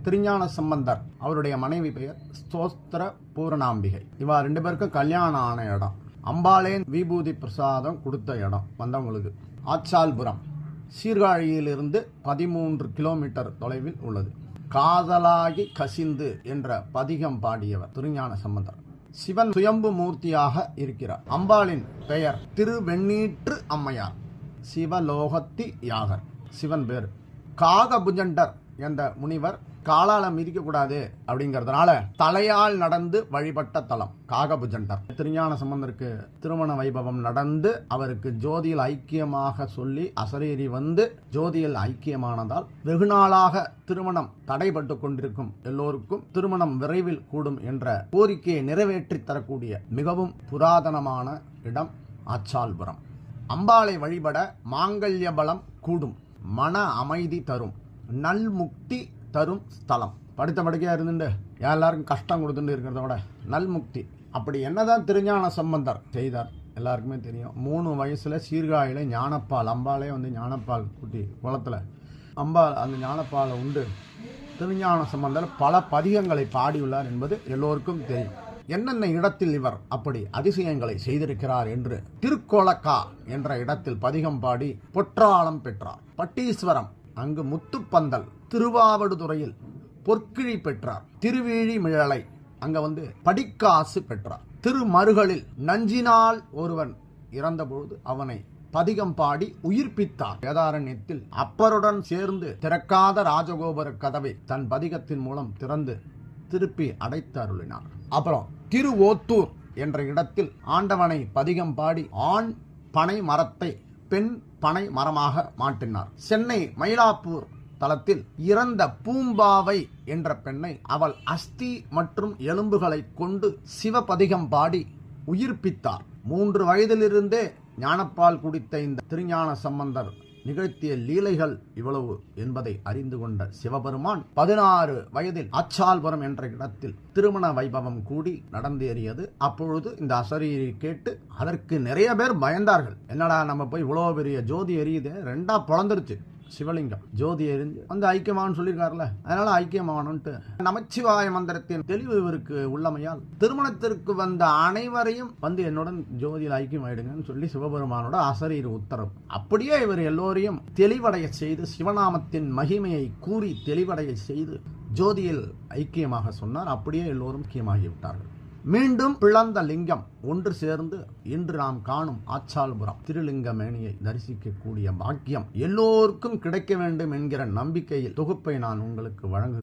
திருஞான சம்பந்தர் அவருடைய மனைவி பெயர் ஸ்தோத்திர பூரணாம்பிகை. இவா 2 பேருக்கும் கல்யாணம் ஆன இடம். அம்பாளே விபூதி பிரசாதம் கொடுத்த இடம் வந்தவங்களுக்கு. ஆச்சால்புரம் சீர்காழியிலிருந்து 13 கிலோமீட்டர் தொலைவில் உள்ளது. காதலாகி கசிந்து என்ற பதிகம் பாடியவர் திருஞான சம்பந்தர். சிவன் சுயம்பு மூர்த்தியாக இருக்கிறார். அம்பாளின் பெயர் திருவெண்ணீற்று அம்மையார். சிவலோகத்தி யாகர் சிவன் பேர். காகபுஜண்டர் என்ற முனிவர் காலால மிதிக்கக்கூடாது அப்படிங்கிறதுனால தலையால் நடந்து வழிபட்ட தலம் காகபுஜண்டர். திருஞான சம்பந்தருக்கு திருமண வைபவம் நடந்து அவருக்கு ஜோதியில் ஐக்கியமாக சொல்லி அசரீரி வந்து ஜோதியில் ஐக்கியமானதால் வெகுநாளாக திருமணம் தடைபட்டு கொண்டிருக்கும் எல்லோருக்கும் திருமணம் விரைவில் கூடும் என்ற கோரிக்கையை நிறைவேற்றி தரக்கூடிய மிகவும் புராதனமான இடம் ஆச்சால்புரம். அம்பாளை வழிபட மாங்கல்ய பலம் கூடும், மன அமைதி தரும், நல்முக்தி தரும் ஸ்தலம். படுத்த படுக்கையா இருந்துட்டு எல்லாருக்கும் கஷ்டம் கொடுத்துட்டு இருக்கிறத விட நல்முக்தி. அப்படி என்னதான் திருஞான சம்பந்தர் செய்தார் எல்லாருக்குமே தெரியும். 3 வயசுல சீர்காழியில ஞானப்பால், அம்பாலே வந்து ஞானப்பால் குட்டி குளத்துல அம்பாள் அந்த ஞானப்பாலை உண்டு திருஞான சம்பந்தர் பல பதிகங்களை பாடியுள்ளார் என்பது எல்லோருக்கும் தெரியும். என்னென்ன இடத்தில் இவர் அப்படி அதிசயங்களை செய்திருக்கிறார் என்று திருக்கோலக்கா என்ற இடத்தில் பதிகம் பாடி பொற்றாளம் பெற்றார். பட்டீஸ்வரம் அங்கு முத்துப்பந்தல், திருவாவடுதுறையில் பொற்கிழி பெற்றார். திருவேழிமிழலை அங்க வந்து படிக்காசு பெற்றார். திருமருகளில் நஞ்சினால் ஒருவன் இறந்தபொழுது அவனை பதிகம் பாடி உயிர்ப்பித்தார். வேதாரண்யத்தில் அப்பருடன் சேர்ந்து திறக்காத ராஜகோபுர கதவை தன் பதிகத்தின் மூலம் திறந்து திருப்பி அடைத்து அருளினார். அப்புறம் திருவோத்தூர் என்ற இடத்தில் ஆண்டவனை பதிகம் பாடி ஆண் பனை மரத்தை பெண் பனை மரமாக மாற்றினார். சென்னை மயிலாப்பூர் தலத்தில் இறந்த பூம்பாவை என்ற பெண்ணை அவள் அஸ்தி மற்றும் எலும்புகளை கொண்டு சிவபதிகம் பாடி உயிர்ப்பித்தார். 3 வயதிலிருந்தே ஞானப்பால் குடித்த இந்த திருஞான சம்பந்தர் நிகழ்த்திய லீலைகள் இவ்வளவு என்பதை அறிந்து கொண்ட சிவபெருமான் 16 வயதில் ஆச்சால்புரம் என்ற இடத்தில் திருமண வைபவம் கூடி நடந்தேறியது. அப்பொழுது இந்த அசரீரி கேட்டு அதற்கு நிறைய பேர் பயந்தார்கள். என்னடா நம்ம போய் இவ்வளவு பெரிய ஜோதி எரியுது, 2ஆ பொளந்துருச்சு சிவலிங்கம், ஜோதி எரிஞ்சு வந்து ஐக்கியமானு சொல்லியிருக்காருல, அதனால ஐக்கியமானு நமச்சிவாய மந்திரத்தின் தெளிவு இவருக்கு உள்ளமையால் திருமணத்திற்கு வந்த அனைவரையும் வந்து என்னுடன் ஜோதியில் ஐக்கியம் ஆயிடுங்கன்னு சொல்லி சிவபெருமானோட அசரீர் உத்தரவு. அப்படியே இவர் எல்லோரையும் தெளிவடைய செய்து சிவநாமத்தின் மகிமையை கூறி தெளிவடைய செய்து ஜோதியில் ஐக்கியமாக சொன்னார். அப்படியே எல்லோரும் ஐக்கியமாகிவிட்டார்கள். மீண்டும் பிளந்த லிங்கம் ஒன்று சேர்ந்து இன்று நாம் காணும் ஆச்சால்புரம் திருலிங்க மேனியை தரிசிக்கக்கூடிய பாக்கியம் எல்லோருக்கும் கிடைக்க வேண்டும் என்கிற நம்பிக்கையில் தொகுப்பை நான் உங்களுக்கு வழங்குகிறேன்.